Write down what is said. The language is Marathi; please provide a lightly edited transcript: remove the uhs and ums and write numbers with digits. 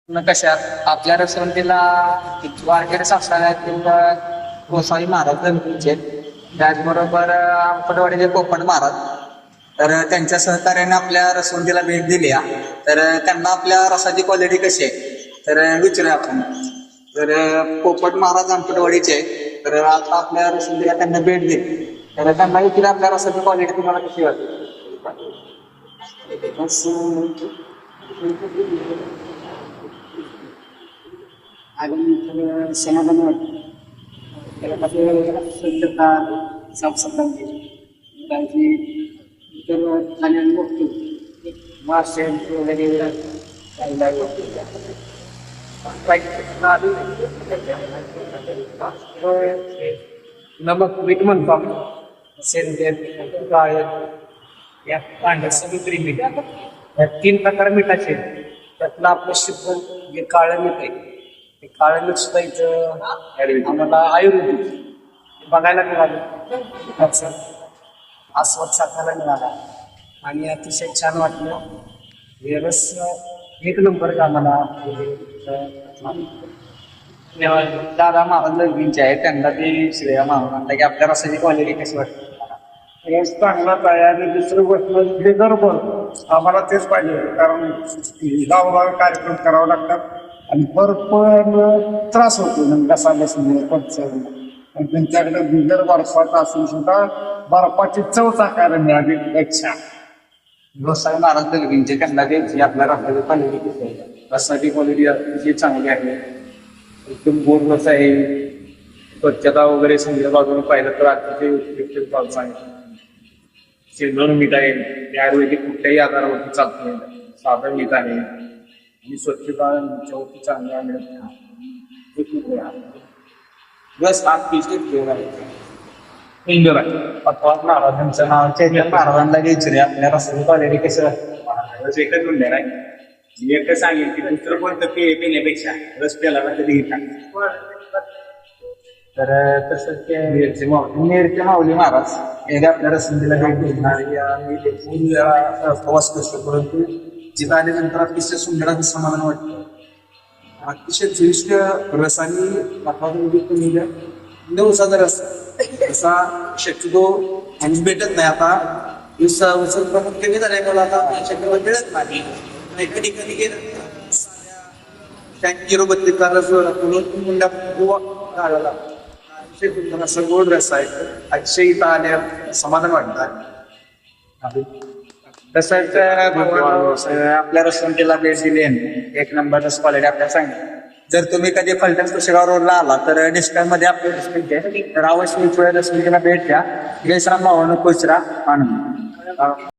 कशात आपल्या रसवंतीला वारकरी संस्थानातील गोसावी महाराज गणपतीचे, त्याचबरोबर आंबटवाडीचे पोपट महाराज, तर त्यांच्या सहकार्याने आपल्या रसवंतीला भेट दिली आहे. तर त्यांना आपल्या रसाची क्वालिटी कशी आहे तर विचारूया आपण. तर पोपट महाराज आंबटवाडीचे, तर आता आपल्या रसवंतीला त्यांना भेट दिली, तर त्यांना विचार आपल्या रसाची क्वालिटी तुम्हाला कशी वाटते. आणि समाधान वाटतं. त्याला स्वच्छता, साफसफाई, काळजी, इतर खाण्याला बघतो मासे वगैरे नमक मीठ म्हणतो आपण, सेंद्रिय काळे या पांढऱ्या समुद्री मीठ, या 3 प्रकार मिठाचे. त्यातलं आपलं शुद्ध जे काळं मीठ आहे, ते काळं मीठ सुद्धा इथं आम्हाला आयुर्वेदिक बघायला मिळालं, त्याचा आस्वाद साधायला मिळाला आणि अतिशय छान वाटलं. हे रस 1 नंबर आम्हाला. दादा महाराज लग्नीचे आहे, त्यांना ते श्रेय मानून म्हणतात की आपल्या रसाची क्वालिटी कशी वाटते. रस चांगलाच आहे. आणि दुसरी गोष्ट म्हणजे गडबड, आम्हाला तेच पाहिजे, कारण गावोगावी कार्यक्रम करावे लागतात आणि पण त्रास होतो कसा बसणे पण त्यांच्याकडे बिगर बर्फाचा असून सुद्धा बर्फाची चव चाकायला मिळाली. अच्छा, गोसावी महाराज लग्नीचे, त्यांना ते आपल्या रसाची क्वालिटी कशी आहे. रसाची क्वालिटी अतिशय चांगली आहे, एकदम गोड रस आहे. स्वच्छता वगैरे समजा बाजूने पाहिलं तर अतिशय चालू आहे. शेंगदाणा मीठ आहे, ते आयुर्वेदिक कुठल्याही आजारावरती चालतं. साधं मीठ आहे आणि स्वच्छता याच्यावरती चांगली मिळत. बस अतिशय सुंदर आहे. पटवाद महाराजांचं नाव चैतन्य महाराजांना विचारूया आपल्या रसाची क्वालिटी कशी वाटते. एकच म्हणणार आहे, एकच सांगेल की दुसरं कोणतं पिण्यापेक्षा रस प्यायला कधी तर तसंच ते नेरचे माऊली महाराज हे आपल्या रसंतीला भेट देणार वाचत, परंतु जिथं आल्यानंतर अतिशय सुंदर असं समाधान वाटतं. अतिशय चविष्ट रसानी दिवसाचा रस असा शक्यतो आणि भेटत नाही. आता दिवसावर प्रमुख कमी झालाय, मला आता शक्यतो मिळत नाही. कधी कधी गेलं टँकी 32 रस मुंडा काढायला अतिशय सुंदर असं गोड रस आहे. अतिशय इथं आल्या समाधान वाटतं. तसंच आपल्या रसवंतीला भेट दिली, 1 नंबर रस क्वालिटी आपल्याला सांगितलं. जर तुम्ही कधी फलटण कुशेगाव रोडला आला तर डिस्काउंटमध्ये आपले डिस्काउंट आहे, तर अवश्य रसवंतीला भेट द्या. जयश्राम भावानं खुश राहा, आनंद.